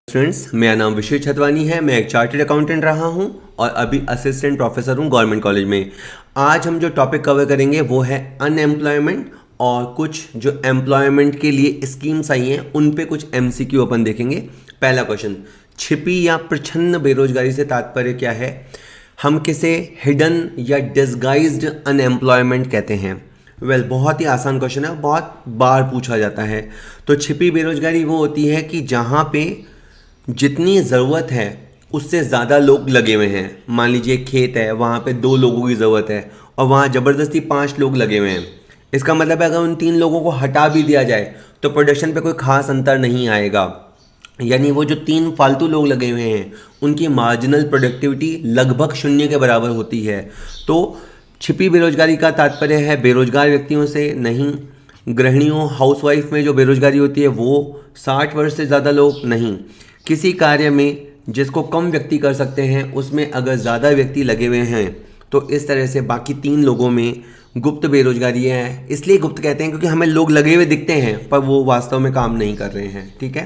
Students, मेरा नाम विशेष छतवानी है। मैं एक चार्टर्ड अकाउंटेंट रहा हूं और अभी असिस्टेंट प्रोफेसर हूं गवर्नमेंट कॉलेज में। आज हम जो टॉपिक कवर करेंगे वो है अनएम्प्लॉयमेंट और कुछ जो एम्प्लॉयमेंट के लिए स्कीम्स आई हैं उन पे कुछ एमसीक्यू अपन देखेंगे। पहला क्वेश्चन, छिपी या प्रच्छन्न बेरोजगारी से तात्पर्य क्या है? हम किसे हिडन या डिस्गाइज्ड अनएम्प्लॉयमेंट कहते हैं? बहुत ही आसान क्वेश्चन है, बहुत बार पूछा जाता है। तो छिपी बेरोजगारी वो होती है कि जहाँ पे जितनी ज़रूरत है उससे ज़्यादा लोग लगे हुए हैं। मान लीजिए खेत है, वहाँ पे 2 लोगों की ज़रूरत है और वहाँ ज़बरदस्ती 5 लोग लगे हुए हैं। इसका मतलब है अगर उन 3 लोगों को हटा भी दिया जाए तो प्रोडक्शन पे कोई खास अंतर नहीं आएगा। यानी वो जो 3 फालतू लोग लगे हुए हैं उनकी मार्जिनल प्रोडक्टिविटी लगभग 0 के बराबर होती है। तो छिपी बेरोजगारी का तात्पर्य है बेरोजगार व्यक्तियों से नहीं। गृहिणियों, हाउसवाइफ में जो बेरोजगारी होती है वो 60 वर्ष से ज़्यादा लोग नहीं। किसी कार्य में जिसको कम व्यक्ति कर सकते हैं उसमें अगर ज़्यादा व्यक्ति लगे हुए हैं तो इस तरह से बाकी 3 लोगों में गुप्त बेरोजगारी है। इसलिए गुप्त कहते हैं क्योंकि हमें लोग लगे हुए दिखते हैं पर वो वास्तव में काम नहीं कर रहे हैं। ठीक है,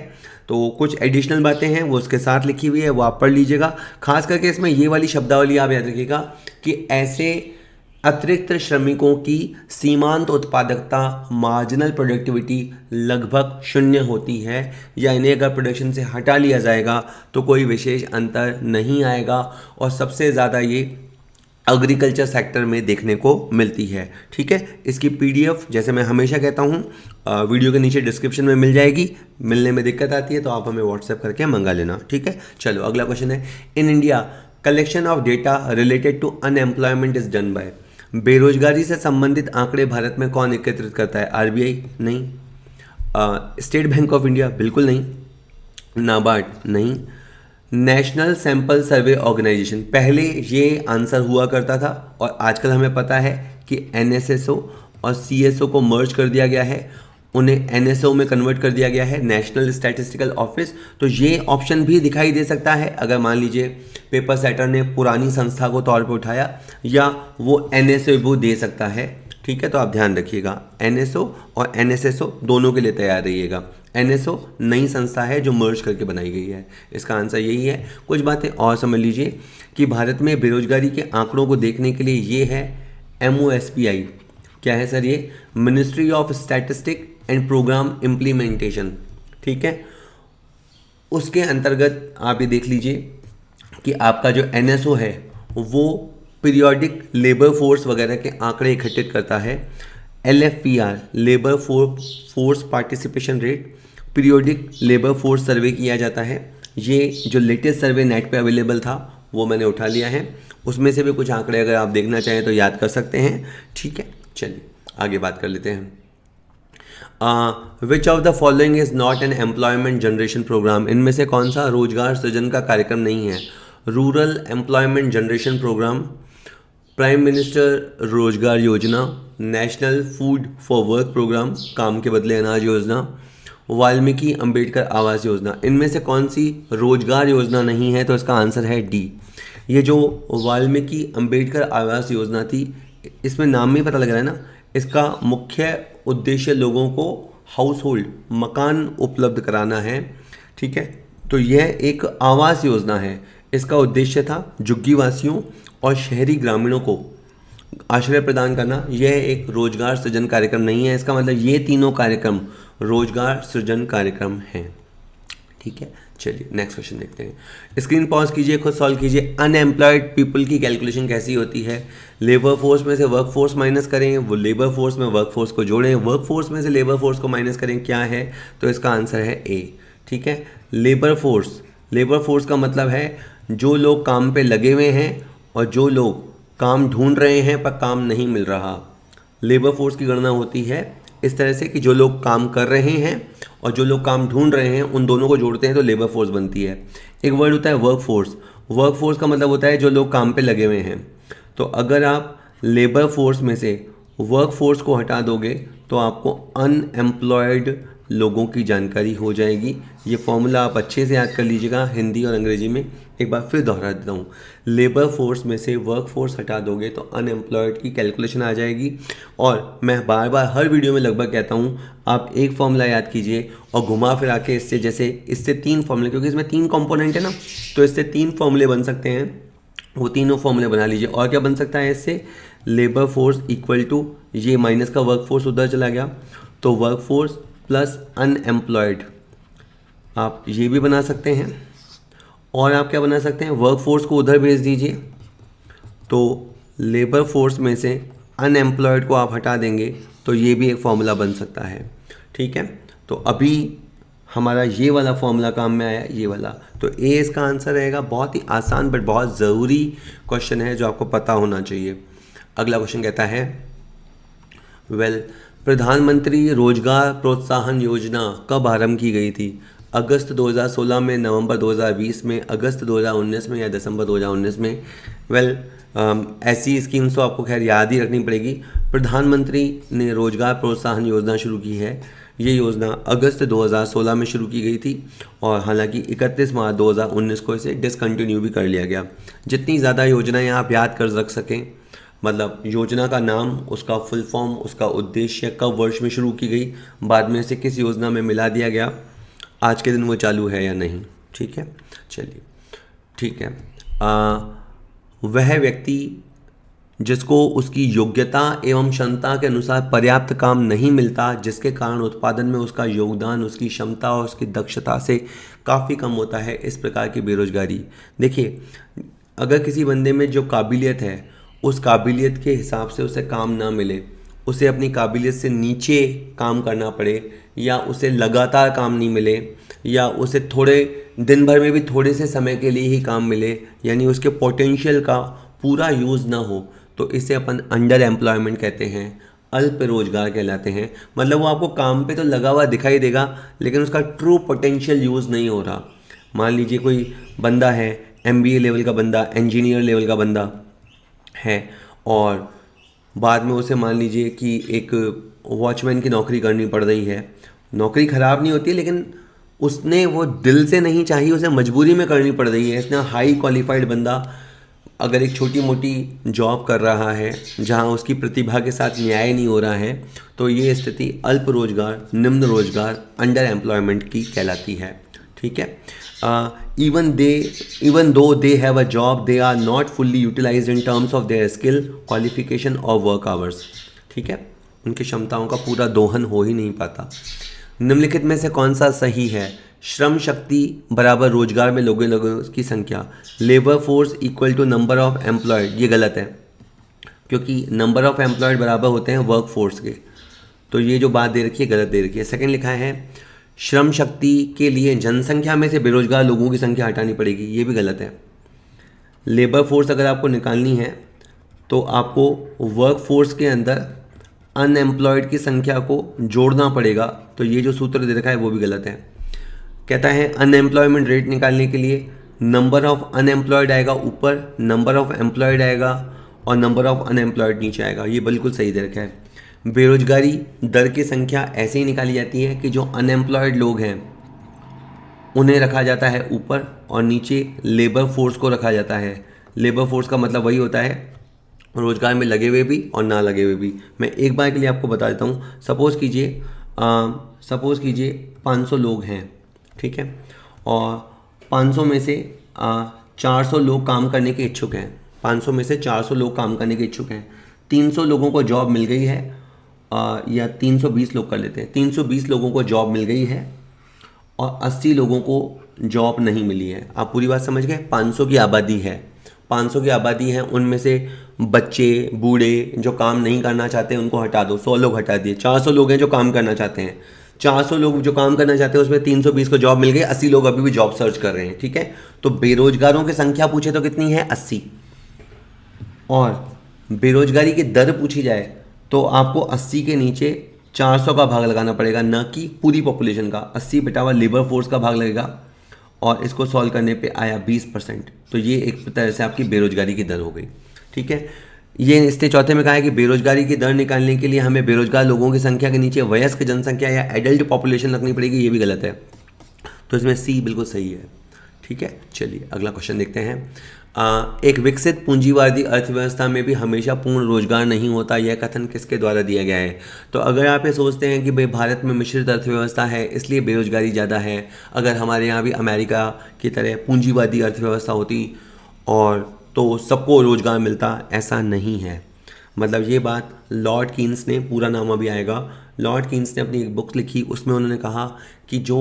तो कुछ एडिशनल बातें हैं वो उसके साथ लिखी हुई है, वो आप पढ़ लीजिएगा। खास करके इसमें ये वाली शब्दावली आप याद रखिएगा कि ऐसे अतिरिक्त श्रमिकों की सीमांत उत्पादकता मार्जिनल प्रोडक्टिविटी लगभग 0 होती है, या इन्हें अगर प्रोडक्शन से हटा लिया जाएगा तो कोई विशेष अंतर नहीं आएगा। और सबसे ज़्यादा ये एग्रीकल्चर सेक्टर में देखने को मिलती है। ठीक है, इसकी पीडीएफ जैसे मैं हमेशा कहता हूँ वीडियो के नीचे डिस्क्रिप्शन में मिल जाएगी। मिलने में दिक्कत आती है तो आप हमें व्हाट्सएप करके मंगा लेना। ठीक है, चलो अगला क्वेश्चन है, in India collection of data related to unemployment is done by. बेरोजगारी से संबंधित आंकड़े भारत में कौन एकत्रित करता है? आरबीआई? नहीं। State Bank of India? बिल्कुल नहीं। नाबार्ड? नहीं। National Sample Survey Organisation? पहले ये आंसर हुआ करता था और आजकल हमें पता है कि एनएसएसओ और सीएसओ को मर्ज कर दिया गया है, उन्हें एनएसओ में कन्वर्ट कर दिया गया है, नेशनल स्टैटिस्टिकल ऑफिस। तो ये ऑप्शन भी दिखाई दे सकता है अगर मान लीजिए पेपर सेटर ने पुरानी संस्था को तौर पर उठाया, या वो एनएसओ भी दे सकता है। ठीक है, तो आप ध्यान रखिएगा एनएसओ और एनएसएसओ दोनों के लिए तैयार रहिएगा। एनएसओ नई संस्था है जो मर्ज करके बनाई गई है, इसका आंसर यही है। कुछ बातें और समझ लीजिए कि भारत में बेरोजगारी के आंकड़ों को देखने के लिए ये है MOSPI। क्या है सर ये? Ministry of Statistic and Programme Implementation. ठीक है, उसके अंतर्गत आप ये देख लीजिए कि आपका जो एनएसओ है वो पीरियोडिक लेबर फोर्स वगैरह के आंकड़े इकट्ठित करता है। LFPR labour force participation rate, periodic labour force survey किया जाता है। ये जो लेटेस्ट सर्वे नेट पे अवेलेबल था वो मैंने उठा लिया है, उसमें से भी कुछ आंकड़े अगर आप देखना चाहें तो याद कर सकते हैं। ठीक है, चलिए आगे बात कर लेते हैं। Which of the following is not an employment generation programme? इनमें से कौन सा रोजगार सृजन का कार्यक्रम नहीं है? Rural employment generation programme, prime minister Rozgar Yojana, national food for work programme काम के बदले अनाज योजना, वाल्मीकि अंबेडकर आवास योजना। इनमें से कौन सी रोजगार योजना नहीं है? तो इसका आंसर है डी। ये जो वाल्मीकि अंबेडकर आवास योजना थी, इसमें नाम में पता लग रहा है ना, इसका मुख्य उद्देश्य लोगों को हाउस होल्ड मकान उपलब्ध कराना है। ठीक है, तो यह एक आवास योजना है। इसका उद्देश्य था झुग्गीवासियों और शहरी ग्रामीणों को आश्रय प्रदान करना। यह एक रोजगार सृजन कार्यक्रम नहीं है। इसका मतलब ये तीनों कार्यक्रम रोजगार सृजन कार्यक्रम हैं। ठीक है, चलिए नेक्स्ट क्वेश्चन देखते हैं। स्क्रीन पॉज कीजिए, खुद सॉल्व कीजिए। अनएम्प्लॉयड पीपल की कैलकुलेशन कैसी होती है? लेबर फोर्स में से वर्क फोर्स माइनस करें, वो लेबर फोर्स में वर्क फोर्स को जोड़ें, वर्क फोर्स में से लेबर फोर्स को माइनस करें। क्या है? तो इसका आंसर है ए। ठीक है, लेबर फोर्स का मतलब है जो लोग काम पे लगे हुए हैं और जो लोग काम ढूंढ रहे हैं पर काम नहीं मिल रहा। लेबर फोर्स की गणना होती है इस तरह से कि जो लोग काम कर रहे हैं और जो लोग काम ढूंढ रहे हैं उन दोनों को जोड़ते हैं तो लेबर फोर्स बनती है। एक वर्ड होता है वर्क फोर्स का मतलब होता है जो लोग काम पे लगे हुए हैं। तो अगर आप लेबर फोर्स में से वर्क फोर्स को हटा दोगे तो आपको अनएम्प्लॉयड लोगों की जानकारी हो जाएगी। ये फॉर्मूला आप अच्छे से याद कर लीजिएगा, हिंदी और अंग्रेजी में। एक बार फिर दोहरा देता हूँ, लेबर फोर्स में से वर्क फोर्स हटा दोगे तो अनएम्प्लॉयड की कैलकुलेशन आ जाएगी। और मैं बार बार हर वीडियो में लगभग कहता हूँ, आप एक फॉर्मूला याद कीजिए और घुमा फिरा के इससे, जैसे इससे 3 फॉर्मूले, क्योंकि इसमें 3 कंपोनेंट है ना, तो इससे 3 फॉर्मूले बन सकते हैं, वो तीनों फॉर्मूले बना लीजिए। और क्या बन सकता है इससे, लेबर फोर्स इक्वल टू, ये माइनस का वर्क फोर्स उधर चला गया, तो वर्क फोर्स प्लस अनएम्प्लॉयड, आप ये भी बना सकते हैं। और आप क्या बना सकते हैं, वर्क फोर्स को उधर भेज दीजिए, तो लेबर फोर्स में से अनएम्प्लॉयड को आप हटा देंगे, तो ये भी एक फॉर्मूला बन सकता है। ठीक है, तो अभी हमारा ये वाला फॉर्मूला काम में आया, ये वाला, तो ए इसका आंसर रहेगा। बहुत ही आसान बट बहुत ज़रूरी क्वेश्चन है जो आपको पता होना चाहिए। अगला क्वेश्चन कहता है, प्रधानमंत्री रोजगार प्रोत्साहन योजना कब आरंभ की गई थी? अगस्त 2016 में, नवंबर 2020 में, अगस्त 2019 में या दिसंबर 2019 में? ऐसी स्कीम्स तो आपको खैर याद ही रखनी पड़ेगी। प्रधानमंत्री ने रोजगार प्रोत्साहन योजना शुरू की है। ये योजना अगस्त 2016 में शुरू की गई थी और हालांकि 31 मार्च 2019 को इसे डिसकंटिन्यू भी कर लिया गया। जितनी ज़्यादा योजनाएं आप याद कर रख सकें, मतलब योजना का नाम, उसका फुल फॉर्म, उसका उद्देश्य, कब वर्ष में शुरू की गई, बाद में से किस योजना में मिला दिया गया, आज के दिन वो चालू है या नहीं। ठीक है, चलिए ठीक है। वह व्यक्ति जिसको उसकी योग्यता एवं क्षमता के अनुसार पर्याप्त काम नहीं मिलता, जिसके कारण उत्पादन में उसका योगदान उसकी क्षमता और उसकी दक्षता से काफ़ी कम होता है, इस प्रकार की बेरोजगारी। देखिए, अगर किसी बंदे में जो काबिलियत है, उस काबिलियत के हिसाब से उसे काम ना मिले, उसे अपनी काबिलियत से नीचे काम करना पड़े, या उसे लगातार काम नहीं मिले, या उसे थोड़े दिन भर में भी थोड़े से समय के लिए ही काम मिले, यानी उसके पोटेंशियल का पूरा यूज़ ना हो, तो इसे अपन अंडर एम्प्लॉयमेंट कहते हैं, अल्प रोजगार कहलाते हैं। मतलब वो आपको काम पे तो लगा हुआ दिखाई देगा, लेकिन उसका ट्रू पोटेंशियल यूज़ नहीं हो रहा। मान लीजिए कोई बंदा है, MBA लेवल का बंदा, इंजीनियर लेवल का बंदा है, और बाद में उसे मान लीजिए कि एक वॉचमैन की नौकरी करनी पड़ रही है। नौकरी ख़राब नहीं होती है, लेकिन उसने वो दिल से नहीं चाहिए, उसे मजबूरी में करनी पड़ रही है। इतना हाई क्वालिफाइड बंदा अगर एक छोटी मोटी जॉब कर रहा है जहां उसकी प्रतिभा के साथ न्याय नहीं हो रहा है, तो ये स्थिति अल्प रोजगार, निम्न रोजगार, अंडर एम्प्लॉयमेंट की कहलाती है। ठीक है, even though they have a job, they are not fully utilized in terms of their skill, qualification और work hours। ठीक है, उनकी क्षमताओं का पूरा दोहन हो ही नहीं पाता। निम्नलिखित में से कौन सा सही है? श्रम शक्ति बराबर रोजगार में लोगों की संख्या, labour force equal to number of employed, ये गलत है, क्योंकि नंबर ऑफ एम्प्लॉयड बराबर होते हैं वर्क फोर्स के। तो ये जो बात दे रखी है गलत दे रखी है। सेकंड लिखा है, श्रम शक्ति के लिए जनसंख्या में से बेरोजगार लोगों की संख्या हटानी पड़ेगी, ये भी गलत है। लेबर फोर्स अगर आपको निकालनी है तो आपको वर्क फोर्स के अंदर अनएम्प्लॉयड की संख्या को जोड़ना पड़ेगा, तो ये जो सूत्र दे रखा है वो भी गलत है। कहता है अनएम्प्लॉयमेंट रेट निकालने के लिए नंबर ऑफ अनएम्प्लॉयड आएगा ऊपर, नंबर ऑफ एम्प्लॉयड आएगा और नंबर ऑफ अनएम्प्लॉयड नीचे आएगा, ये बिल्कुल सही दे रखा है। बेरोजगारी दर की संख्या ऐसे ही निकाली जाती है कि जो अनएम्प्लॉयड लोग हैं उन्हें रखा जाता है ऊपर और नीचे लेबर फोर्स को रखा जाता है। लेबर फोर्स का मतलब वही होता है रोजगार में लगे हुए भी और ना लगे हुए भी। मैं एक बार के लिए आपको बता देता हूँ। सपोज़ कीजिए 500 लोग हैं, ठीक है, और 500 में से 400 लोग काम करने के इच्छुक हैं। 500 में से 400 लोग काम करने के इच्छुक हैं। 300 लोगों को जॉब मिल गई है, या 320 लोग कर लेते हैं। 320 लोगों को जॉब मिल गई है और 80 लोगों को जॉब नहीं मिली है। आप पूरी बात समझ गए? 500 की आबादी है, 500 की आबादी है, उनमें से बच्चे बूढ़े जो काम नहीं करना चाहते उनको हटा दो, 100 लोग हटा दिए। 400 लोग हैं जो काम करना चाहते हैं। 400 लोग जो काम करना चाहते हैं उसमें 320 को जॉब मिल गई, 80 लोग अभी भी जॉब सर्च कर रहे हैं, ठीक है। तो बेरोजगारों की संख्या पूछे तो कितनी है? 80। और बेरोजगारी की दर पूछी जाए तो आपको 80 के नीचे 400 का भाग लगाना पड़ेगा, ना कि पूरी पॉपुलेशन का। 80 बटावा लेबर फोर्स का भाग लगेगा और इसको सॉल्व करने पे आया 20%। तो ये एक तरह से आपकी बेरोजगारी की दर हो गई, ठीक है। ये इसने चौथे में कहा है कि बेरोजगारी की दर निकालने के लिए हमें बेरोजगार लोगों की संख्या के नीचे वयस्क जनसंख्या या एडल्ट पॉपुलेशन रखनी पड़ेगी, ये भी गलत है। तो इसमें सी बिल्कुल सही है। ठीक है, चलिए अगला क्वेश्चन देखते हैं। एक विकसित पूंजीवादी अर्थव्यवस्था में भी हमेशा पूर्ण रोजगार नहीं होता, यह कथन किसके द्वारा दिया गया है? तो अगर आप ये सोचते हैं कि भाई भारत में मिश्रित अर्थव्यवस्था है इसलिए बेरोजगारी ज़्यादा है, अगर हमारे यहाँ भी अमेरिका की तरह पूंजीवादी अर्थव्यवस्था होती और तो सबको रोजगार मिलता, ऐसा नहीं है। मतलब ये बात लॉर्ड कीन्स ने, पूरा नाम अभी आएगा, लॉर्ड कीन्स ने अपनी एक बुक लिखी, उसमें उन्होंने कहा कि जो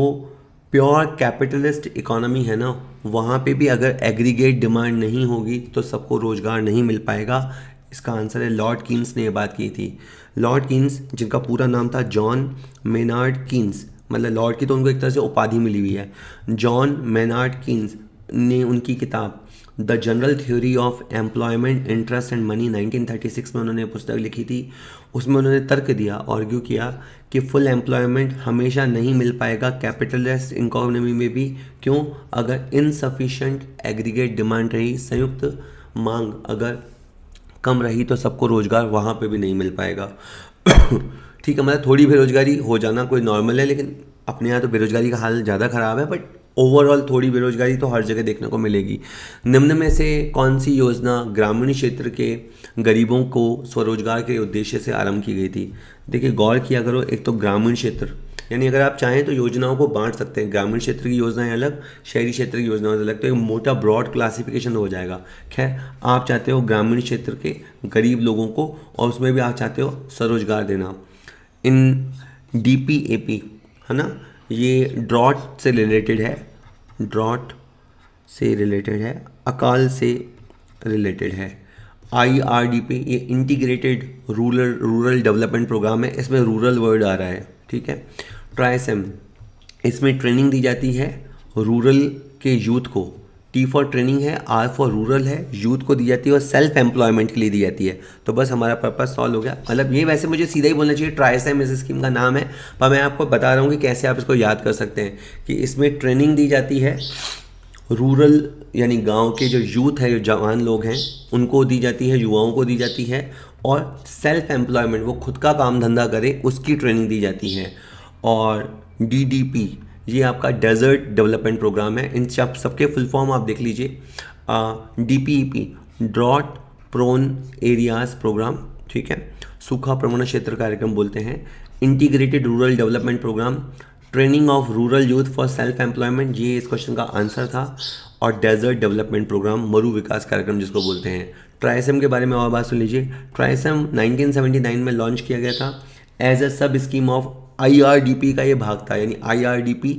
प्योर कैपिटलिस्ट इकोनॉमी है ना, वहाँ पे भी अगर एग्रीगेट डिमांड नहीं होगी तो सबको रोज़गार नहीं मिल पाएगा। इसका आंसर है, लॉर्ड कीन्स ने ये बात की थी। लॉर्ड कीन्स, जिनका पूरा नाम था जॉन मेनार्ड कीन्स, मतलब लॉर्ड की तो उनको एक तरह से उपाधि मिली हुई है। जॉन मेनार्ड कीन्स ने उनकी किताब the general theory of employment, interest and money 1936 में उन्होंने पुस्तक लिखी थी। उसमें उन्होंने तर्क दिया, आर्ग्यू किया कि फुल एम्प्लॉयमेंट हमेशा नहीं मिल पाएगा कैपिटलिस्ट इकोनॉमी में भी। क्यों? अगर इनसफिशेंट एग्रीगेट डिमांड रही, संयुक्त मांग अगर कम रही तो सबको रोज़गार वहाँ पे भी नहीं मिल पाएगा। ठीक है, मतलब थोड़ी बेरोजगारी हो जाना कोई नॉर्मल है, लेकिन अपने यहाँ तो बेरोजगारी का हाल ज़्यादा ख़राब है, बट ओवरऑल थोड़ी बेरोजगारी तो हर जगह देखने को मिलेगी। निम्न में से कौन सी योजना ग्रामीण क्षेत्र के गरीबों को स्वरोजगार के उद्देश्य से आरंभ की गई थी? देखिए गौर किया करो, एक तो ग्रामीण क्षेत्र, यानी अगर आप चाहें तो योजनाओं को बांट सकते हैं, ग्रामीण क्षेत्र की योजनाएं अलग, शहरी क्षेत्र की योजनाएं अलग, तो एक मोटा ब्रॉड क्लासिफिकेशन हो जाएगा। खैर, आप चाहते हो ग्रामीण क्षेत्र के गरीब लोगों को, और उसमें भी आप चाहते हो स्वरोजगार देना। इन DPAP है ना, ये ड्रॉट से रिलेटेड है, ड्रॉट से रिलेटेड है, अकाल से रिलेटेड है। IRDP ये इंटीग्रेटेड रूरल डेवलपमेंट प्रोग्राम है, इसमें रूरल वर्ड आ रहा है। ठीक है। ट्राइसेम, इसमें ट्रेनिंग दी जाती है रूरल के यूथ को, T फॉर ट्रेनिंग है, R फॉर रूरल है, यूथ को दी जाती है, और सेल्फ एम्प्लॉयमेंट के लिए दी जाती है। तो बस हमारा पर्पस सॉल्व हो गया। मतलब ये वैसे मुझे सीधा ही बोलना चाहिए, ट्राइसेम इस स्कीम का नाम है, पर मैं आपको बता रहा हूँ कि कैसे आप इसको याद कर सकते हैं। कि इसमें ट्रेनिंग दी जाती है रूरल, यानी गांव के जो यूथ है, जो जवान लोग हैं, उनको दी जाती है, युवाओं को दी जाती है, और सेल्फ एम्प्लॉयमेंट, वो खुद का काम धंधा करे, उसकी ट्रेनिंग दी जाती है। और DDP ये आपका डेजर्ट डेवलपमेंट प्रोग्राम है। इन सबके फुल फॉर्म आप देख लीजिए। DPEP drought prone areas programme, ठीक है, सूखा प्रवण क्षेत्र कार्यक्रम बोलते हैं। Integrated rural development programme, training of rural youth for self employment, ये इस क्वेश्चन का आंसर था। और डेजर्ट डेवलपमेंट प्रोग्राम, मरु विकास कार्यक्रम जिसको बोलते हैं। ट्राइसेम के बारे में और बात सुन लीजिए। ट्राइसेम 1979 में लॉन्च किया गया था एज अ सब स्कीम ऑफ IRDP का ये भाग था, यानी IRDP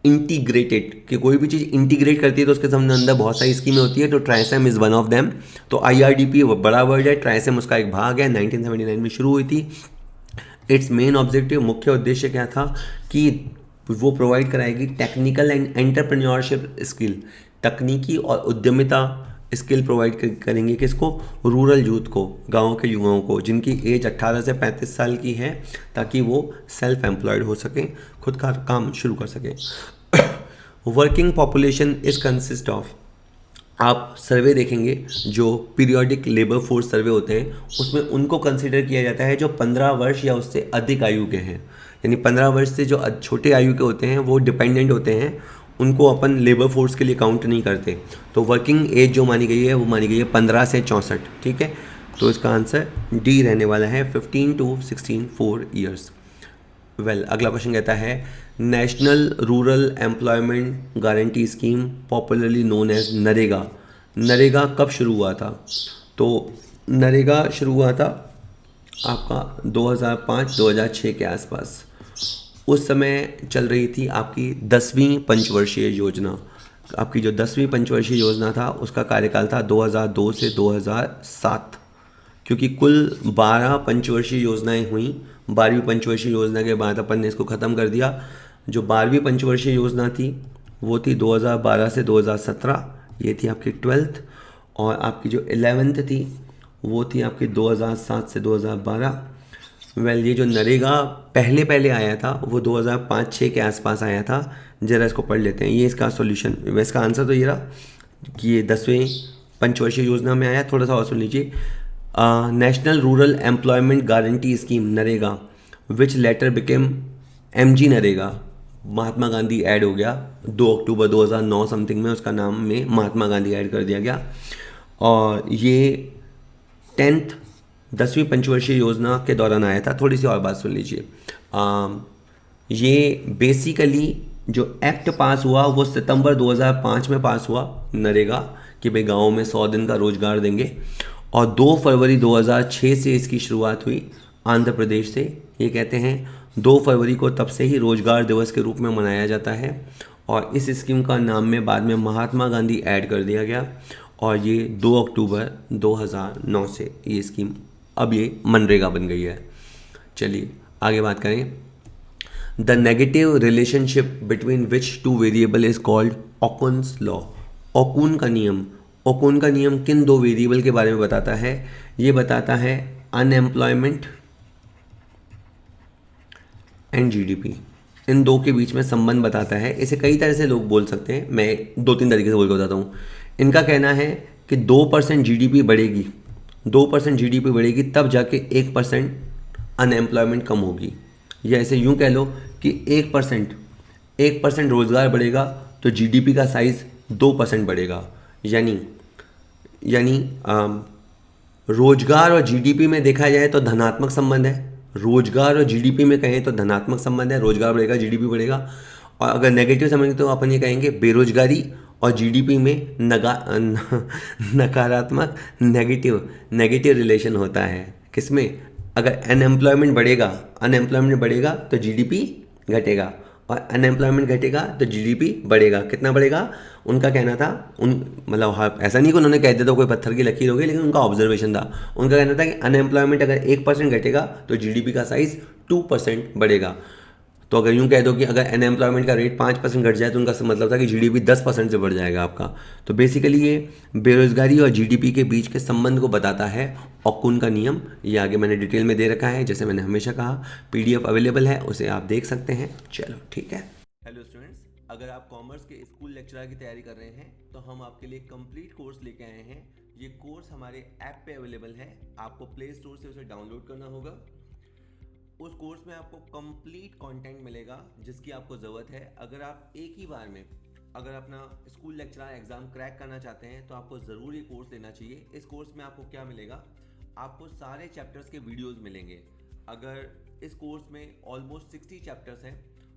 इंटीग्रेटेड, कि कोई भी चीज़ इंटीग्रेट करती है तो उसके सामने अंदर बहुत सारी स्कीमें होती है, तो ट्राइसेम इज़ वन ऑफ देम। तो IRDP बड़ा वर्ड है, ट्राइसेम उसका एक भाग है, 1979 में शुरू हुई थी। इट्स मेन ऑब्जेक्टिव, मुख्य उद्देश्य क्या था कि वो प्रोवाइड कराएगी टेक्निकल एंड एंटरप्रेन्योरशिप स्किल, तकनीकी और उद्यमिता स्किल प्रोवाइड करेंगे किसको? रूरल यूथ को, गाँव के युवाओं को, जिनकी एज 18 से 35 साल की है, ताकि वो सेल्फ एम्प्लॉयड हो सकें, खुद का काम शुरू कर सकें। Working population is consist of, आप सर्वे देखेंगे जो पीरियोडिक लेबर फोर्स सर्वे होते हैं, उसमें उनको कंसिडर किया जाता है जो 15 वर्ष या उससे अधिक आयु के हैं। यानी 15 वर्ष से जो छोटे आयु के होते हैं वो डिपेंडेंट होते हैं, उनको अपन लेबर फोर्स के लिए काउंट नहीं करते। तो वर्किंग एज जो मानी गई है वो मानी गई है 15 से 64। ठीक है, तो इसका आंसर D रहने वाला है, 15 to 16, 4 ईयर्स। वेल, अगला क्वेश्चन कहता है national rural employment guarantee scheme, popularly known as NREGA, NREGA कब शुरू हुआ था? तो नरेगा शुरू हुआ था आपका 2005-2006 के आसपास। उस समय चल रही थी आपकी 10वीं पंचवर्षीय योजना। आपकी जो 10वीं पंचवर्षीय योजना था उसका कार्यकाल था 2002 से 2007, क्योंकि कुल 12 पंचवर्षीय योजनाएं हुई। 12वीं पंचवर्षीय योजना के बाद अपन ने इसको ख़त्म कर दिया। जो 12वीं पंचवर्षीय योजना थी वो थी 2012 से 2017, ये थी आपकी 12th, और आपकी जो 11th थी वो थी आपकी 2007 से 2012। वेल, ये जो नरेगा पहले आया था वो 2005-06 के आसपास आया था। जरा इसको पढ़ लेते हैं, ये इसका सॉल्यूशन, इसका आंसर तो ये रहा कि ये 10वीं पंचवर्षीय योजना में आया। थोड़ा सा और सुन लीजिए। National rural employment guarantee scheme NREGA which later became MG NREGA, Mahatma Gandhi add हो गया 2 अक्टूबर 2009 समथिंग में, उसका नाम में महात्मा गांधी ऐड कर दिया गया। और ये 10वीं पंचवर्षीय योजना के दौरान आया था। थोड़ी सी और बात सुन लीजिए। ये बेसिकली जो एक्ट पास हुआ वो सितंबर 2005 में पास हुआ नरेगा, कि भाई गाँव में 100 दिन का रोजगार देंगे। और 2 फरवरी 2006 से इसकी शुरुआत हुई आंध्र प्रदेश से। ये कहते हैं 2 फरवरी को तब से ही रोजगार दिवस के रूप में मनाया जाता है। और इस स्कीम का नाम में बाद में महात्मा गांधी ऐड कर दिया गया और ये 2 अक्टूबर 2009 से ये स्कीम अब ये मनरेगा बन गई है। चलिए आगे बात करें। The negative relationship between which 2 variable is called Okun's law. Okun का नियम, ओकुन का नियम किन 2 वेरिएबल के बारे में बताता है? ये बताता है अनएम्प्लॉयमेंट एंड GDP। इन 2 के बीच में संबंध बताता है। इसे कई तरह से लोग बोल सकते हैं, मैं 2-3 तरीके से बोल के बताता हूँ। इनका कहना है कि 2% GDP बढ़ेगी, 2% GDP बढ़ेगी तब जाके 1% अनएम्प्लॉयमेंट कम होगी। या ऐसे यूँ कह लो कि 1% रोज़गार बढ़ेगा तो GDP का साइज़ 2% बढ़ेगा। यानी रोजगार और GDP में देखा जाए तो धनात्मक संबंध है। रोजगार और GDP में कहें तो धनात्मक संबंध है, रोजगार बढ़ेगा GDP बढ़ेगा। और अगर नेगेटिव समझेंगे तो अपन ये कहेंगे बेरोजगारी और GDP में नकारात्मक नेगेटिव रिलेशन होता है। किसमें? अगर अनएम्प्लॉयमेंट बढ़ेगा तो GDP घटेगा और अनएम्प्लॉयमेंट घटेगा तो GDP बढ़ेगा। कितना बढ़ेगा? उनका कहना था, मतलब ऐसा नहीं कि उन्होंने कह दिया तो कोई पत्थर की लकीर हो गई, लेकिन उनका ऑब्जर्वेशन था। उनका कहना था कि अनएम्प्लॉयमेंट अगर 1% घटेगा तो GDP का साइज़ 2% बढ़ेगा। तो अगर यूँ कह दो कि अगर अनएम्प्लॉयमेंट का रेट 5% घट जाए तो उनका मतलब था कि GDP 10% से बढ़ जाएगा आपका। तो बेसिकली ये बेरोजगारी और GDP के बीच के संबंध को बताता है ओकुन का नियम। ये आगे मैंने डिटेल में दे रखा है, जैसे मैंने हमेशा कहा। PDF अवेलेबल है, उसे आप देख सकते हैं। चलो ठीक है। हेलो स्टूडेंट्स, अगर आप कॉमर्स के स्कूल लेक्चरर की तैयारी कर रहे हैं तो हम आपके लिए कंप्लीट कोर्स लेके आए हैं। ये कोर्स हमारे ऐप पे अवेलेबल है, आपको प्ले स्टोर से उसे डाउनलोड करना होगा। उस कोर्स में आपको कंप्लीट कंटेंट मिलेगा जिसकी आपको ज़रूरत है। अगर आप एक ही बार में अगर अपना स्कूल लेक्चरर एग्ज़ाम क्रैक करना चाहते हैं तो आपको ज़रूर ये कोर्स लेना चाहिए। इस कोर्स में आपको क्या मिलेगा? आपको सारे चैप्टर्स के वीडियोस मिलेंगे। अगर इस कोर्स में ऑलमोस्ट 60 चैप्टर्स हैं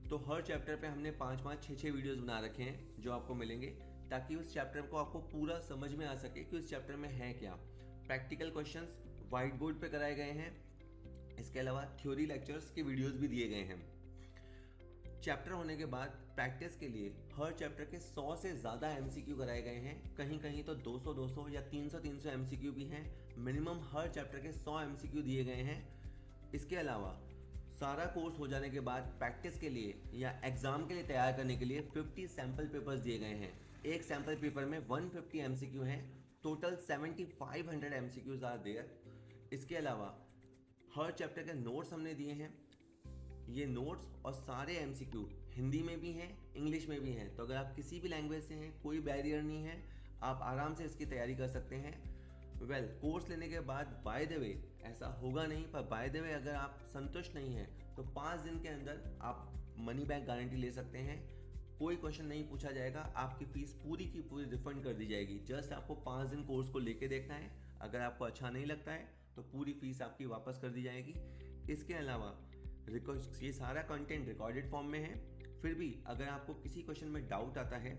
तो हर चैप्टर पे हमने 5-5, 6-6 वीडियोस बना रखे हैं जो आपको मिलेंगे, ताकि उस चैप्टर को आपको पूरा समझ में आ सके कि उस चैप्टर में है क्या। प्रैक्टिकल क्वेश्चंस वाइट बोर्ड पे कराए गए हैं। इसके अलावा थ्योरी लेक्चर्स के वीडियोस भी दिए गए हैं। चैप्टर होने के बाद प्रैक्टिस के लिए हर चैप्टर के 100 से ज़्यादा MCQ कराए गए हैं। कहीं कहीं तो 200 या 300 MCQ भी हैं। मिनिमम हर चैप्टर के 100 MCQ दिए गए हैं। इसके अलावा सारा कोर्स हो जाने के बाद प्रैक्टिस के लिए या एग्ज़ाम के लिए तैयार करने के लिए 50 सैम्पल पेपर्स दिए गए हैं। एक सैम्पल पेपर में 150 MCQ हैं। Total 7500 MCQs are there. इसके अलावा हर चैप्टर के नोट्स हमने दिए हैं। ये नोट्स और सारे MCQ हिंदी में भी हैं, इंग्लिश में भी हैं। तो अगर आप किसी भी लैंग्वेज से हैं, कोई बैरियर नहीं है, आप आराम से इसकी तैयारी कर सकते हैं। कोर्स लेने के बाद बाय द वे, ऐसा होगा नहीं पर बाय द वे अगर आप संतुष्ट नहीं हैं तो 5 दिन के अंदर आप मनी बैक गारंटी ले सकते हैं। कोई क्वेश्चन नहीं पूछा जाएगा, आपकी फीस पूरी की पूरी रिफंड कर दी जाएगी। जस्ट आपको 5 दिन कोर्स को लेके देखना है। अगर आपको अच्छा नहीं लगता है तो पूरी फीस आपकी वापस कर दी जाएगी। इसके अलावा ये सारा कंटेंट रिकॉर्डेड फॉर्म में है। फिर भी अगर आपको किसी क्वेश्चन में डाउट आता है,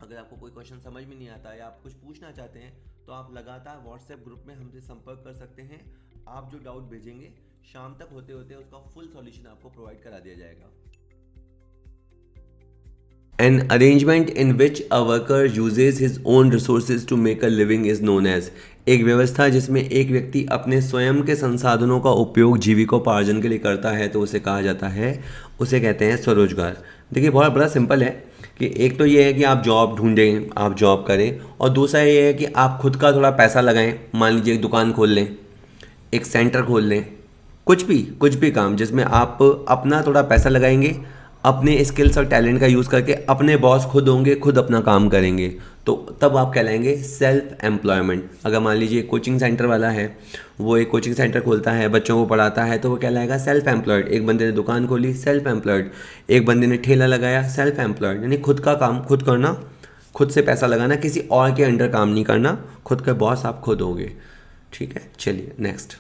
अगर आपको कोई क्वेश्चन समझ में नहीं आता या आप कुछ पूछना चाहते हैं तो आप लगातार व्हाट्सएप ग्रुप में हमसे संपर्क कर सकते हैं। आप जो डाउट भेजेंगे शाम तक होते होते उसका फुल सॉल्यूशन आपको प्रोवाइड करा दिया जाएगा। An arrangement in which a worker uses his own resources to make a living is known as। एक व्यवस्था जिसमें एक व्यक्ति अपने स्वयं के संसाधनों का उपयोग जीविकोपार्जन के लिए करता है तो उसे कहा जाता है, उसे कहते हैं स्वरोजगार। देखिए बहुत बड़ा सिंपल है कि एक तो ये है कि आप जॉब ढूंढें, आप जॉब करें, और दूसरा ये है कि आप खुद का थोड़ा पैसा लगाएं। मान लीजिए एक दुकान खोल लें, एक सेंटर खोल लें, कुछ भी काम जिसमें आप अपना थोड़ा पैसा लगाएंगे, अपने स्किल्स और टैलेंट का यूज़ करके अपने बॉस खुद होंगे, खुद अपना काम करेंगे, तो तब आप कहलाएंगे सेल्फ एम्प्लॉयमेंट। अगर मान लीजिए कोचिंग सेंटर वाला है, वो एक कोचिंग सेंटर खोलता है, बच्चों को पढ़ाता है, तो वो कहलाएगा सेल्फ एम्प्लॉयड। एक बंदे ने दुकान खोली, सेल्फ एम्प्लॉयड। एक बंदे ने ठेला लगाया, सेल्फ एम्प्लॉयड। यानी खुद का काम खुद करना, खुद से पैसा लगाना, किसी और के अंडर काम नहीं करना, खुद के बॉस आप खुद होगे। ठीक है, चलिए next.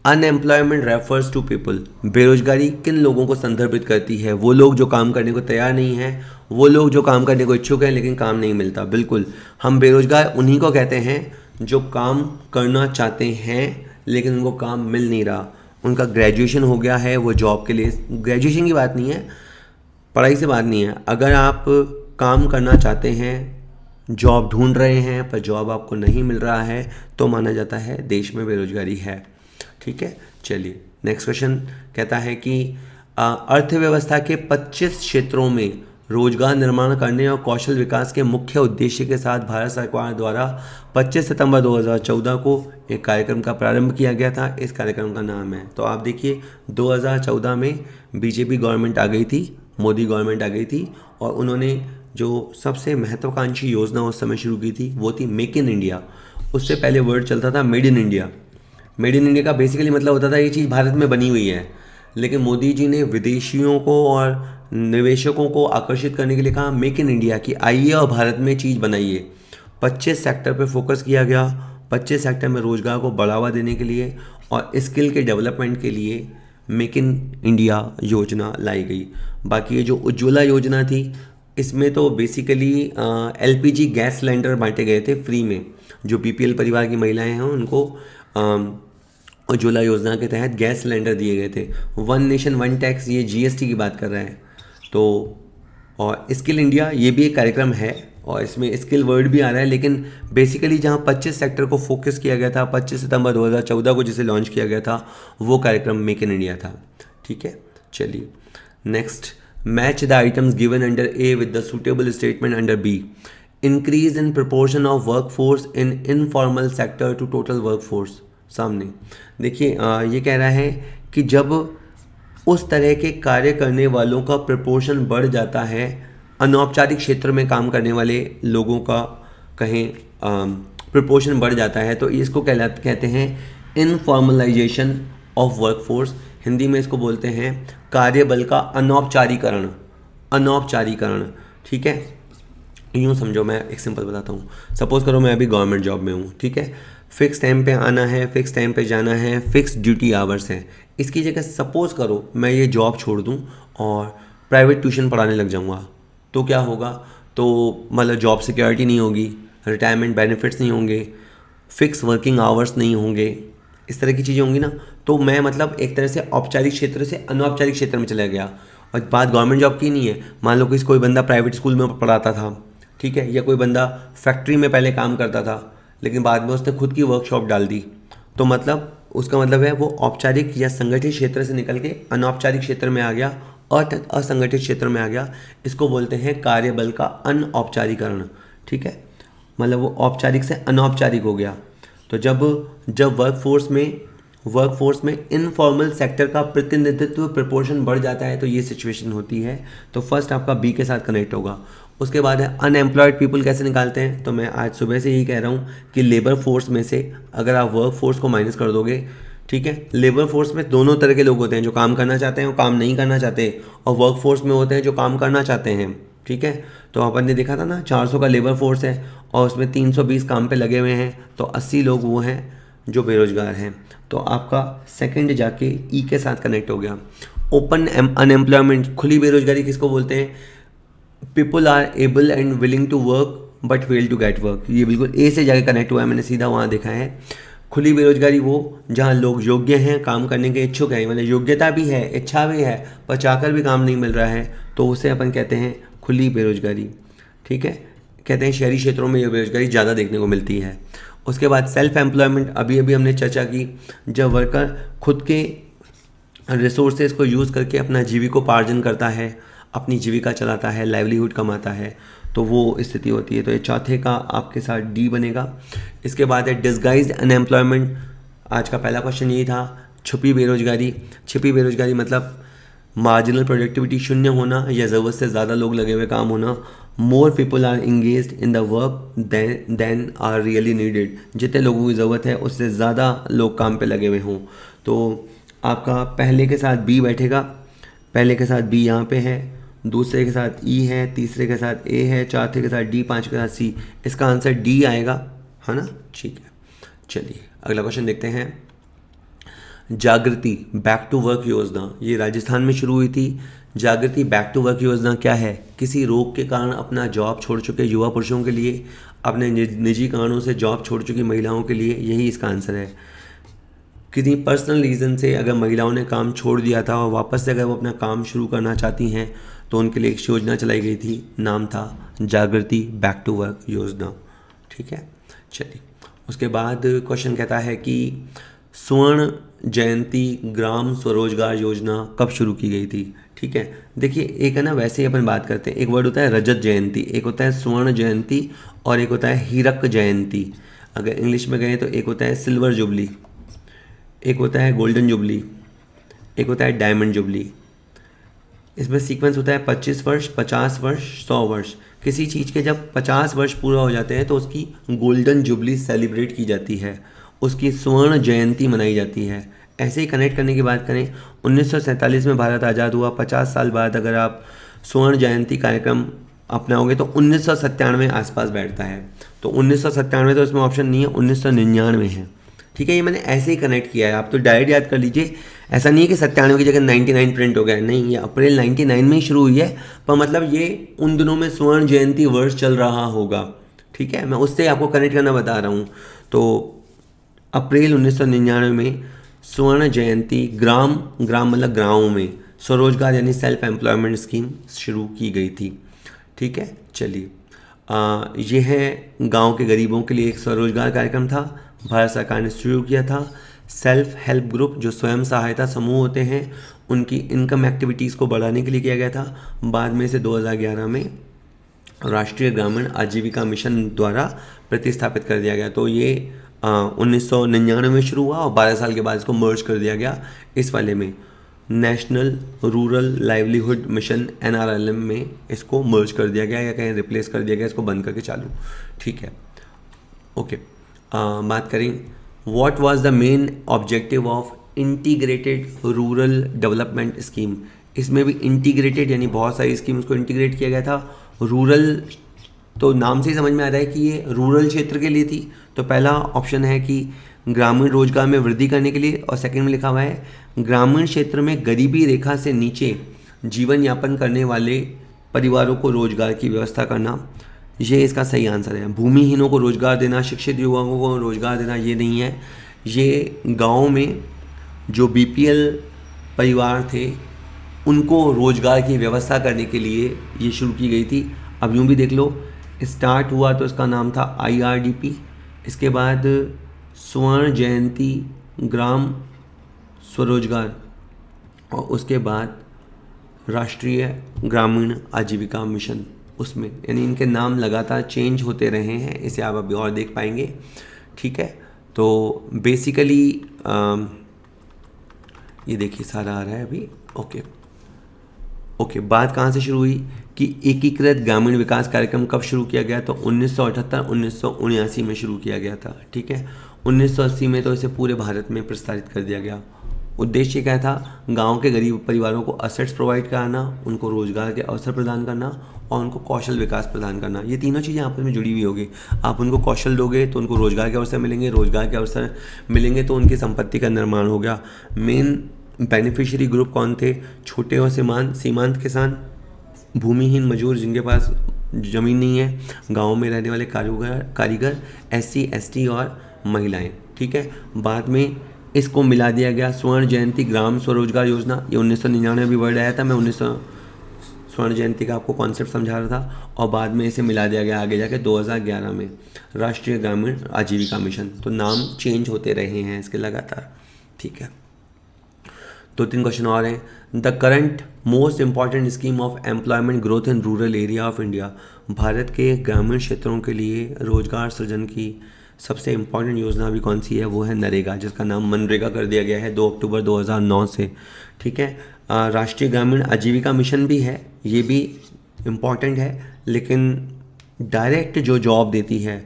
Unemployment refers to people. बेरोजगारी किन लोगों को संदर्भित करती है? वो लोग जो काम करने को तैयार नहीं हैं, वो लोग जो काम करने को इच्छुक हैं लेकिन काम नहीं मिलता। बिल्कुल, हम बेरोजगार उन्हीं को कहते हैं जो काम करना चाहते हैं लेकिन उनको काम मिल नहीं रहा। उनका ग्रेजुएशन हो गया है, वो जॉब के लिए, ग्रेजुएशन की बात नहीं है, पढ़ाई से बात नहीं है, अगर आप काम करना चाहते हैं, जॉब ढूंढ रहे हैं पर जॉब आपको नहीं मिल रहा है, तो माना जाता है देश में बेरोजगारी है। ठीक है, चलिए नेक्स्ट क्वेश्चन कहता है कि अर्थव्यवस्था के 25 क्षेत्रों में रोजगार निर्माण करने और कौशल विकास के मुख्य उद्देश्य के साथ भारत सरकार द्वारा 25 सितंबर 2014 को एक कार्यक्रम का प्रारंभ किया गया था। इस कार्यक्रम का नाम है, तो आप देखिए 2014 में बीजेपी गवर्नमेंट आ गई थी, मोदी गवर्नमेंट आ गई थी, और उन्होंने जो सबसे महत्वाकांक्षी योजना उस समय शुरू की थी वो थी मेक इन इंडिया। उससे पहले वर्ड चलता था made in India. Made in India का बेसिकली मतलब होता था ये चीज़ भारत में बनी हुई है, लेकिन मोदी जी ने विदेशियों को और निवेशकों को आकर्षित करने के लिए कहा मेक इन इंडिया, कि आइए और भारत में चीज़ बनाइए। 25 सेक्टर पे फोकस किया गया, 25 सेक्टर में रोजगार को बढ़ावा देने के लिए और स्किल के डेवलपमेंट के लिए मेक इन इंडिया योजना लाई गई। बाकी ये जो उज्ज्वला योजना थी, इसमें तो बेसिकली एलपीजी गैस सिलेंडर बांटे गए थे फ्री में। जो बीपीएल परिवार की महिलाएं हैं उनको उज्ज्वला योजना के तहत गैस सिलेंडर दिए गए थे। वन नेशन वन टैक्स, ये जीएसटी की बात कर रहे हैं। तो और स्किल इंडिया ये भी एक कार्यक्रम है और इसमें स्किल वर्ड भी आ रहा है, लेकिन बेसिकली जहाँ 25 सेक्टर को फोकस किया गया था, 25 सितंबर 2014 को जिसे लॉन्च किया गया था, वो कार्यक्रम मेक इन इंडिया था। ठीक है, चलिए next. Match the items given under A with the suitable statement under B. Increase in proportion of workforce in informal sector to total workforce. सामने देखिए, ये कह रहा है कि जब उस तरह के कार्य करने वालों का प्रपोर्शन बढ़ जाता है, अनौपचारिक क्षेत्र में काम करने वाले लोगों का कहें प्रपोर्शन बढ़ जाता है, तो इसको कहते हैं इनफॉर्मलाइजेशन ऑफ वर्कफोर्स। हिंदी में इसको बोलते हैं कार्यबल का अनौपचारीकरण। अनौपचारीकरण, ठीक है। यूँ समझो, मैं एक सिंपल बताता हूँ। सपोज करो मैं अभी गवर्नमेंट जॉब में हूँ, ठीक है। फिक्स टाइम पे आना है, फिक्स टाइम पे जाना है, फिक्स ड्यूटी आवर्स हैं। इसकी जगह सपोज करो मैं ये जॉब छोड़ दूँ और प्राइवेट ट्यूशन पढ़ाने लग जाऊँगा, तो क्या होगा? तो मतलब जॉब सिक्योरिटी नहीं होगी, रिटायरमेंट बेनिफिट्स नहीं होंगे, फिक्स वर्किंग आवर्स नहीं होंगे, इस तरह की चीज़ें होंगी ना। तो मैं मतलब एक तरह से औपचारिक क्षेत्र से अनौपचारिक क्षेत्र में चला गया। और बात गवर्नमेंट जॉब की नहीं है, मान लो कि कोई बंदा प्राइवेट स्कूल में पढ़ाता था, ठीक है, या कोई बंदा फैक्ट्री में पहले काम करता था लेकिन बाद में उसने खुद की वर्कशॉप डाल दी, तो मतलब उसका मतलब है वो औपचारिक या संगठित क्षेत्र से निकल के अनौपचारिक क्षेत्र में आ गया, असंगठित क्षेत्र में आ गया। इसको बोलते हैं कार्यबल का अनऔपचारीकरण, ठीक है। मतलब वो औपचारिक से अनौपचारिक हो गया। तो जब वर्कफोर्स में इनफॉर्मल सेक्टर का प्रतिनिधित्व प्रपोर्शन बढ़ जाता है तो ये सिचुएशन होती है। तो फर्स्ट आपका बी के साथ कनेक्ट होगा। उसके बाद है अनएम्प्लॉयड पीपल कैसे निकालते हैं, तो मैं आज सुबह से यही कह रहा हूँ कि लेबर फोर्स में से अगर आप वर्क फोर्स को माइनस कर दोगे, ठीक है, लेबर फोर्स में दोनों तरह के लोग होते हैं, जो काम करना चाहते हैं और काम नहीं करना चाहते, और वर्क फोर्स में होते हैं जो काम करना चाहते हैं, ठीक है। तो अपन ने देखा था ना, 400 का लेबर फोर्स है और उसमें 320 काम पे लगे हुए हैं, तो 80 लोग वो हैं जो बेरोजगार हैं। तो आपका सेकंड जाके ई के साथ कनेक्ट हो गया। ओपन अनएम्प्लॉयमेंट, खुली बेरोजगारी किसको बोलते हैं? People are able and willing to work but fail to get work. ये बिल्कुल ए से जाके कनेक्ट हुआ है, मैंने सीधा वहाँ देखा है। खुली बेरोजगारी वो जहाँ लोग योग्य हैं, काम करने के इच्छुक हैं, मतलब योग्यता भी है, इच्छा भी है, पर चाहकर भी काम नहीं मिल रहा है, तो उसे अपन कहते हैं खुली बेरोजगारी, ठीक है। कहते हैं शहरी क्षेत्रों में ये बेरोजगारी ज़्यादा देखने को मिलती है। उसके बाद सेल्फ एम्प्लॉयमेंट, अभी हमने चर्चा की, जब वर्कर खुद के रिसोर्सेज को यूज़ करके अपना जीविकोपार्जन करता है, अपनी जीविका चलाता है, लाइवलीहुड कमाता है, तो वो स्थिति होती है। तो ये चौथे का आपके साथ डी बनेगा। इसके बाद है डिस्गाइज्ड अनएम्प्लॉयमेंट। आज का पहला क्वेश्चन यही था, छुपी बेरोजगारी। छुपी बेरोजगारी मतलब मार्जिनल प्रोडक्टिविटी शून्य होना या ज़रूरत से ज़्यादा लोग लगे हुए काम होना, more people are engage in the work than are really needed, जितने लोगों की ज़रूरत है उससे ज़्यादा लोग काम पे लगे हुए हों। तो आपका पहले के साथ बी बैठेगा, पहले के साथ बी यहाँ पे है, दूसरे के साथ ई है, तीसरे के साथ ए है, चौथे के साथ डी, पाँच के साथ सी। इसका आंसर डी आएगा, है ना। ठीक है, चलिए अगला क्वेश्चन देखते हैं। जागृति बैक टू वर्क योजना ये राजस्थान में शुरू हुई थी। जागृति बैक टू वर्क योजना क्या है? किसी रोग के कारण अपना जॉब छोड़ चुके युवा पुरुषों के लिए, अपने निजी कारणों से जॉब छोड़ चुकी महिलाओं के लिए, यही इसका आंसर है। किसी पर्सनल रीज़न से अगर महिलाओं ने काम छोड़ दिया था और वापस से अगर वो अपना काम शुरू करना चाहती हैं तो उनके लिए एक योजना चलाई गई थी, नाम था जागृति बैक टू वर्क योजना। ठीक है, चलिए उसके बाद क्वेश्चन कहता है कि स्वर्ण जयंती ग्राम स्वरोजगार योजना कब शुरू की गई थी? ठीक है, देखिए एक है ना, वैसे ही अपन बात करते हैं, एक वर्ड होता है रजत जयंती, एक होता है स्वर्ण जयंती और एक होता है हीरक जयंती। अगर इंग्लिश में गए तो एक होता है सिल्वर जुबली, एक होता है गोल्डन जुबली, एक होता है डायमंड जुबली। इसमें सीक्वेंस होता है 25 वर्ष, 50 वर्ष, 100 वर्ष। किसी चीज़ के जब 50 वर्ष पूरा हो जाते हैं तो उसकी गोल्डन जुबली सेलिब्रेट की जाती है, उसकी स्वर्ण जयंती मनाई जाती है। ऐसे ही कनेक्ट करने की बात करें, 1947 में भारत आज़ाद हुआ, 50 साल बाद अगर आप स्वर्ण जयंती कार्यक्रम अपनाओगे तो 1997 आसपास बैठता है। तो 1997 तो इसमें ऑप्शन नहीं है, 1999 है। ठीक है, ये मैंने ऐसे ही कनेक्ट किया है, आप तो डायरेक्ट याद कर लीजिए। ऐसा नहीं है कि 97 की जगह 99 प्रिंट हो गया, नहीं, ये अप्रैल 99 में ही शुरू हुई है, पर मतलब ये उन दिनों में स्वर्ण जयंती वर्ष चल रहा होगा। ठीक है, मैं उससे आपको कनेक्ट करना बता रहा हूँ। तो अप्रैल 1999 में स्वर्ण जयंती ग्राम मतलब गाँव में स्वरोजगार यानी सेल्फ एम्प्लॉयमेंट स्कीम शुरू की गई थी। ठीक है, चलिए ये है गांव के गरीबों के लिए एक स्वरोजगार कार्यक्रम था, भारत सरकार ने शुरू किया था। सेल्फ हेल्प ग्रुप जो स्वयं सहायता समूह होते हैं उनकी इनकम एक्टिविटीज़ को बढ़ाने के लिए किया गया था। बाद में इसे 2011 में राष्ट्रीय ग्रामीण आजीविका मिशन द्वारा प्रतिस्थापित कर दिया गया। तो ये 1999 में शुरू हुआ और 12 साल के बाद इसको मर्ज कर दिया गया इस वाले में, national rural livelihood mission NRLM में इसको मर्ज कर दिया गया या कहीं रिप्लेस कर दिया गया, इसको बंद करके चालू। ठीक है, ओके। बात करें what was the main objective of integrated rural development scheme. इसमें भी इंटीग्रेटेड यानी बहुत सारी स्कीम्स को इंटीग्रेट किया गया था। रूरल तो नाम से ही समझ में आ रहा है कि ये रूरल क्षेत्र के लिए थी। तो पहला ऑप्शन है कि ग्रामीण रोजगार में वृद्धि करने के लिए, और सेकंड में लिखा हुआ है ग्रामीण क्षेत्र में गरीबी रेखा से नीचे जीवन यापन करने वाले परिवारों को रोजगार की व्यवस्था करना। ये इसका सही आंसर है। भूमिहीनों को रोजगार देना, शिक्षित युवाओं को रोजगार देना ये नहीं है। ये गाँव में जो BPL परिवार थे उनको रोजगार की व्यवस्था करने के लिए ये शुरू की गई थी। अब यूँ भी देख लो, स्टार्ट हुआ तो इसका नाम था IRDP, इसके बाद स्वर्ण जयंती ग्राम स्वरोजगार और उसके बाद राष्ट्रीय ग्रामीण आजीविका मिशन, उसमें यानी इनके नाम लगातार चेंज होते रहे हैं, इसे आप अभी और देख पाएंगे। ठीक है, तो बेसिकली ये देखिए सारा आ रहा है अभी। ओके, बात कहाँ से शुरू हुई कि एकीकृत ग्रामीण विकास कार्यक्रम कब शुरू किया गया? तो 1978-1979 में शुरू किया गया था। ठीक है, 1980 में तो इसे पूरे भारत में प्रसारित कर दिया गया। उद्देश्य क्या था? गांव के गरीब परिवारों को असेट्स प्रोवाइड कराना, उनको रोजगार के अवसर प्रदान करना और उनको कौशल विकास प्रदान करना। ये तीनों चीज़ें आपस में जुड़ी हुई होगी। आप उनको कौशल दोगे तो उनको रोजगार के अवसर मिलेंगे, रोजगार के अवसर मिलेंगे तो उनकी संपत्ति का निर्माण हो गया। मेन बेनिफिशियरी ग्रुप कौन थे? छोटे और सीमांत किसान, भूमिहीन मजदूर जिनके पास ज़मीन नहीं है, गाँव में रहने वाले कारीगर, SC ST और महिलाएं। ठीक है, बाद में इसको मिला दिया गया स्वर्ण जयंती ग्राम स्वरोजगार योजना। ये 1999 में भी वर्ड आया था, मैं 1900 स्वर्ण जयंती का आपको कॉन्सेप्ट समझा रहा था, और बाद में इसे मिला दिया गया आगे जाके 2011 में राष्ट्रीय ग्रामीण आजीविका मिशन। तो नाम चेंज होते रहे हैं इसके लगातार। ठीक है, 2-3 क्वेश्चन और हैं। The current most important scheme of employment growth in rural area of India. Bharat के ग्रामीण क्षेत्रों के लिए रोजगार सृजन की सबसे इम्पॉर्टेंट योजना भी कौन सी है? वो है नरेगा, जिसका नाम मनरेगा कर दिया गया है 2 अक्टूबर 2009 से। ठीक है, राष्ट्रीय ग्रामीण आजीविका मिशन भी है, ये भी इम्पॉर्टेंट है, लेकिन डायरेक्ट जो जॉब देती है,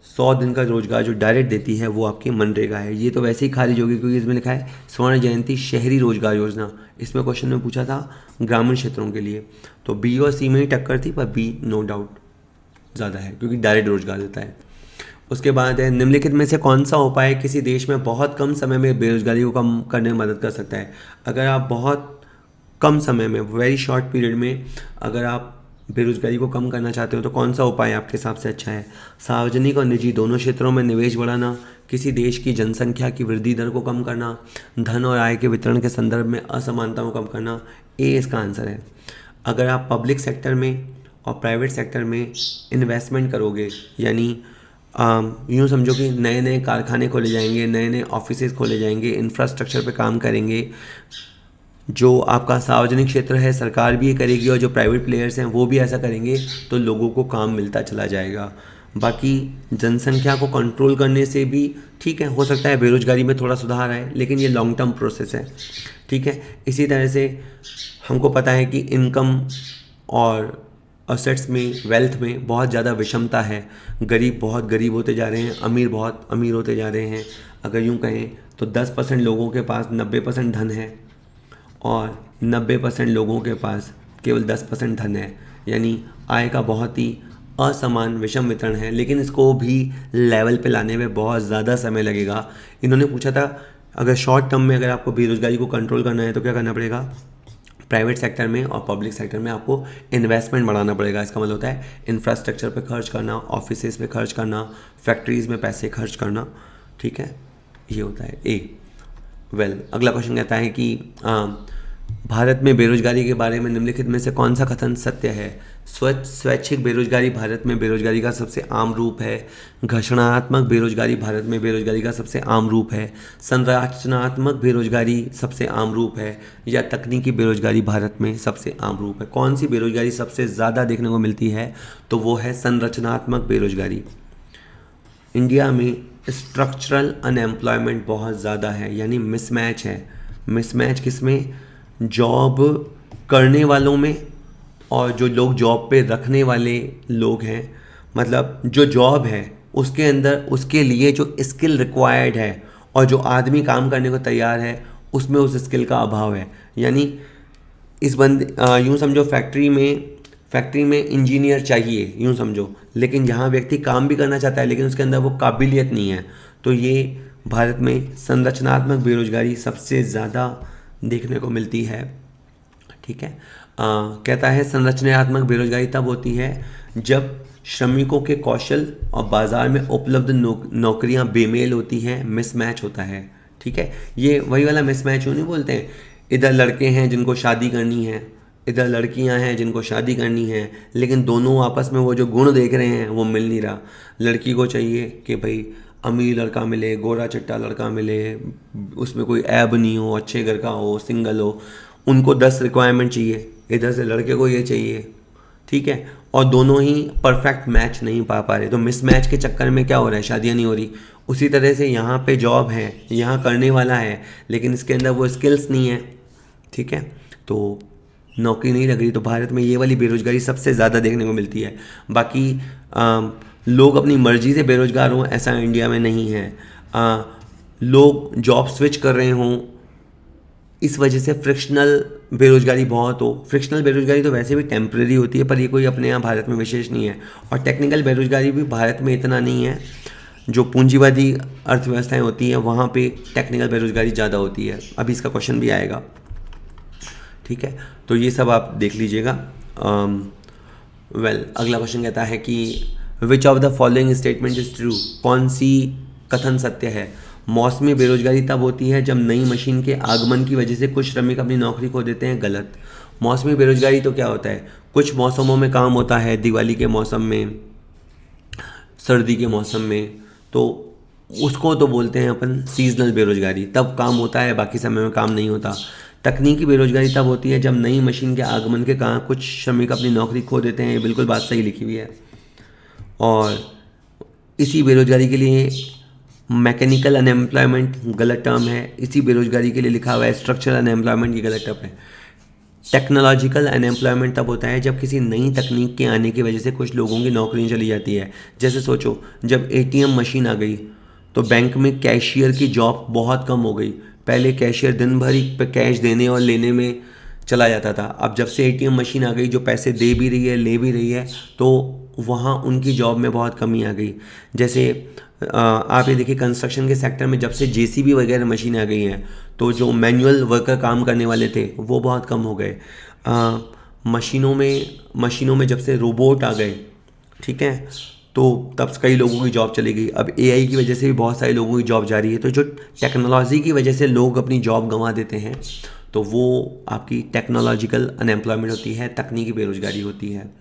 100 दिन का रोजगार जो डायरेक्ट देती है वो आपकी मनरेगा है। ये तो वैसे ही खारिज होगी क्योंकि इसमें लिखा है स्वर्ण जयंती शहरी रोजगार योजना। इसमें क्वेश्चन में पूछा था ग्रामीण क्षेत्रों के लिए, तो बी और सी में ही टक्कर थी, पर बी नो डाउट ज़्यादा है क्योंकि डायरेक्ट रोजगार देता है। उसके बाद है निम्नलिखित में से कौन सा उपाय किसी देश में बहुत कम समय में बेरोजगारी को कम करने में मदद कर सकता है। अगर आप बहुत कम समय में, वेरी शॉर्ट पीरियड में अगर आप बेरोजगारी को कम करना चाहते हो तो कौन सा उपाय आपके हिसाब से अच्छा है। सार्वजनिक और निजी दोनों क्षेत्रों में निवेश बढ़ाना, किसी देश की जनसंख्या की वृद्धि दर को कम करना, धन और आय के वितरण के संदर्भ में असमानताओं को कम करना। ए इसका आंसर है। अगर आप पब्लिक सेक्टर में और प्राइवेट सेक्टर में इन्वेस्टमेंट करोगे, यानी यूँ समझो कि नए नए कारखाने खोले जाएंगे, नए नए ऑफिसेज खोले जाएंगे, इंफ्रास्ट्रक्चर पे काम करेंगे, जो आपका सार्वजनिक क्षेत्र है सरकार भी ये करेगी और जो प्राइवेट प्लेयर्स हैं वो भी ऐसा करेंगे, तो लोगों को काम मिलता चला जाएगा। बाकी जनसंख्या को कंट्रोल करने से भी ठीक है, हो सकता है बेरोजगारी में थोड़ा सुधार आए, लेकिन ये लॉन्ग टर्म प्रोसेस है। ठीक है, इसी तरह से हमको पता है कि इनकम और असेट्स में, वेल्थ में बहुत ज़्यादा विषमता है। गरीब बहुत गरीब होते जा रहे हैं, अमीर बहुत अमीर होते जा रहे हैं। अगर यूँ कहें तो 10% लोगों के पास 90% धन है और 90% लोगों के पास केवल 10% धन है, यानी आय का बहुत ही असमान विषम वितरण है। लेकिन इसको भी लेवल पे लाने में बहुत ज़्यादा समय लगेगा। इन्होंने पूछा था अगर शॉर्ट टर्म में अगर आपको बेरोजगारी को कंट्रोल करना है तो क्या करना पड़ेगा। प्राइवेट सेक्टर में और पब्लिक सेक्टर में आपको इन्वेस्टमेंट बढ़ाना पड़ेगा। इसका मतलब होता है इंफ्रास्ट्रक्चर पे खर्च करना, ऑफिसेज पे खर्च करना, फैक्ट्रीज़ में पैसे खर्च करना। ठीक है, ये होता है ए। अगला क्वेश्चन कहता है कि भारत में बेरोजगारी के बारे में निम्नलिखित में से कौन सा कथन सत्य है। स्वैच्छिक बेरोजगारी भारत में बेरोजगारी का सबसे आम रूप है। घोषणात्मक बेरोजगारी भारत में बेरोजगारी का सबसे आम रूप है। संरचनात्मक बेरोजगारी सबसे आम रूप है, या तकनीकी बेरोजगारी भारत में सबसे आम रूप है। कौन सी बेरोजगारी सबसे ज़्यादा देखने को मिलती है, तो वो है संरचनात्मक बेरोजगारी। इंडिया में स्ट्रक्चरल अनएम्प्लॉयमेंट बहुत ज़्यादा है, यानी मिसमैच है। मिसमैच किसमें, जॉब करने वालों में और जो लोग जॉब पे रखने वाले लोग हैं। मतलब जो जॉब है उसके अंदर उसके लिए जो स्किल रिक्वायर्ड है और जो आदमी काम करने को तैयार है उसमें उस स्किल का अभाव है। यानी इस यूँ समझो फैक्ट्री में इंजीनियर चाहिए, यूँ समझो, लेकिन यहाँ व्यक्ति काम भी करना चाहता है लेकिन उसके अंदर वो काबिलियत नहीं है। तो ये भारत में संरचनात्मक बेरोजगारी सबसे ज़्यादा देखने को मिलती है। ठीक है, कहता है संरचनात्मक बेरोजगारी तब होती है जब श्रमिकों के कौशल और बाज़ार में उपलब्ध नौकरियां बेमेल होती हैं, मिसमैच होता है। ठीक है, ये वही वाला मिसमैच नहीं बोलते हैं, इधर लड़के हैं जिनको शादी करनी है, इधर लड़कियां हैं जिनको शादी करनी है, लेकिन दोनों आपस में वो जो गुण देख रहे हैं वो मिल नहीं रहा। लड़की को चाहिए कि भाई अमीर लड़का मिले, गोरा चिट्टा लड़का मिले, उसमें कोई ऐब नहीं हो, अच्छे घर का हो, सिंगल हो। उनको 10 रिक्वायरमेंट चाहिए, इधर से लड़के को ये चाहिए। ठीक है, और दोनों ही परफेक्ट मैच नहीं पा रहे, तो मिसमैच के चक्कर में क्या हो रहा है, शादियाँ नहीं हो रही। उसी तरह से यहाँ पे जॉब है, यहाँ करने वाला है, लेकिन इसके अंदर वो स्किल्स नहीं है। ठीक है, तो नौकरी नहीं लग रही। तो भारत में ये वाली बेरोजगारी सबसे ज़्यादा देखने को मिलती है। बाकी लोग अपनी मर्जी से बेरोजगार हों ऐसा इंडिया में नहीं है। लोग जॉब स्विच कर रहे हों, इस वजह से फ्रिक्शनल बेरोजगारी बहुत हो। फ्रिक्शनल बेरोजगारी तो वैसे भी टेम्परेरी होती है, पर ये कोई अपने यहाँ भारत में विशेष नहीं है। और टेक्निकल बेरोजगारी भी भारत में इतना नहीं है। जो पूंजीवादी अर्थव्यवस्थाएं होती हैं वहाँ पे टेक्निकल बेरोजगारी ज़्यादा होती है। अभी इसका क्वेश्चन भी आएगा। ठीक है, तो ये सब आप देख लीजिएगा। अगला क्वेश्चन कहता है कि विच of the following statement is true. कौन सी कथन सत्य है। मौसमी बेरोजगारी तब होती है जब नई मशीन के आगमन की वजह से कुछ श्रमिक अपनी नौकरी खो देते हैं। गलत। मौसमी बेरोजगारी तो क्या होता है, कुछ मौसमों में काम होता है, दिवाली के मौसम में, सर्दी के मौसम में, तो उसको तो बोलते हैं अपन सीजनल बेरोजगारी, तब काम होता है, बाकी समय में काम नहीं होता। तकनीकी बेरोजगारी तब होती है जब नई मशीन के आगमन के कारण कुछ श्रमिक अपनी नौकरी खो देते हैं। ये बिल्कुल बात सही लिखी हुई है। और इसी बेरोजगारी के लिए मैकेनिकल अनएम्प्लॉयमेंट गलत टर्म है। इसी बेरोजगारी के लिए लिखा हुआ है स्ट्रक्चरल अनएम्प्लॉयमेंट, ये गलत टर्म है। टेक्नोलॉजिकल अनएम्प्लॉयमेंट तब होता है जब किसी नई तकनीक के आने की वजह से कुछ लोगों की नौकरियां चली जाती है। जैसे सोचो, जब एटीएम मशीन आ गई तो बैंक में कैशियर की जॉब बहुत कम हो गई। पहले कैशियर दिन भर ही पे कैश देने और लेने में चला जाता था। अब जब से एटीएम मशीन आ गई जो पैसे दे भी रही है ले भी रही है, तो वहाँ उनकी जॉब में बहुत कमी आ गई। जैसे आप ये देखिए, कंस्ट्रक्शन के सेक्टर में जब से जेसीबी वगैरह मशीनें आ गई हैं तो जो मैनुअल वर्कर काम करने वाले थे वो बहुत कम हो गए। मशीनों में जब से रोबोट आ गए, ठीक है, तो तब कई लोगों की जॉब चली गई। अब एआई की वजह से भी बहुत सारे लोगों की जॉब जा रही है। तो जो टेक्नोलॉजी की वजह से लोग अपनी जॉब गंवा देते हैं तो वो आपकी टेक्नोलॉजिकल अनएम्प्लॉयमेंट होती है, तकनीकी बेरोजगारी होती है।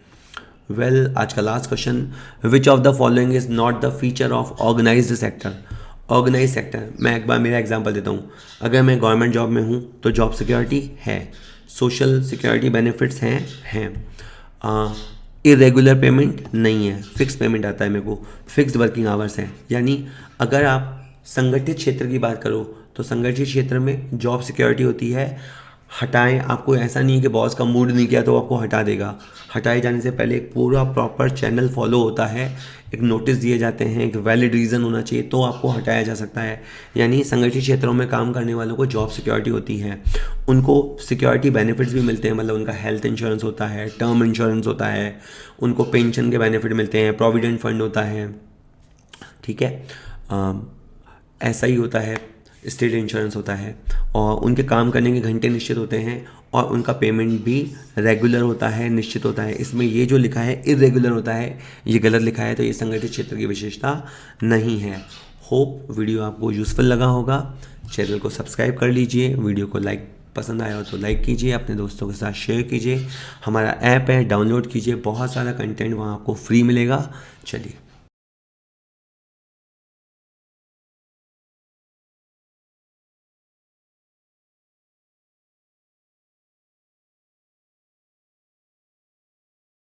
आज का last question, which of the following is not the feature of organised sector. Organise sector, मैं एक बार मेरा एग्जांपल देता हूँ। अगर मैं गवर्नमेंट जॉब में हूँ तो जॉब सिक्योरिटी है, सोशल सिक्योरिटी बेनिफिट्स हैं। इरेगुलर पेमेंट नहीं है, फिक्स पेमेंट आता है मेरे को, फिक्स्ड वर्किंग आवर्स हैं। यानी अगर आप संगठित क्षेत्र की बात करो तो संगठित क्षेत्र में जॉब सिक्योरिटी होती है। हटाएं, आपको ऐसा नहीं है कि बॉस का मूड नहीं किया तो आपको हटा देगा। हटाए जाने से पहले एक पूरा प्रॉपर चैनल फॉलो होता है, एक नोटिस दिए जाते हैं, एक वैलिड रीज़न होना चाहिए तो आपको हटाया जा सकता है। यानी संगठित क्षेत्रों में काम करने वालों को जॉब सिक्योरिटी होती है, उनको सिक्योरिटी बेनिफिट्स भी मिलते हैं। मतलब उनका हेल्थ इंश्योरेंस होता है, टर्म इंश्योरेंस होता है, उनको पेंशन के बेनिफिट मिलते हैं, प्रोविडेंट फंड होता है, ठीक है, ऐसा ही होता है, स्टेट इंश्योरेंस होता है। और उनके काम करने के घंटे निश्चित होते हैं और उनका पेमेंट भी रेगुलर होता है, निश्चित होता है। इसमें ये जो लिखा है इरेगुलर होता है, ये गलत लिखा है, तो ये संगठित क्षेत्र की विशेषता नहीं है। होप वीडियो आपको यूज़फुल लगा होगा। चैनल को सब्सक्राइब कर लीजिए, वीडियो को पसंद आया हो तो लाइक कीजिए, अपने दोस्तों के साथ शेयर कीजिए। हमारा ऐप है, डाउनलोड कीजिए, बहुत सारा कंटेंट वहाँ आपको फ्री मिलेगा। चलिए।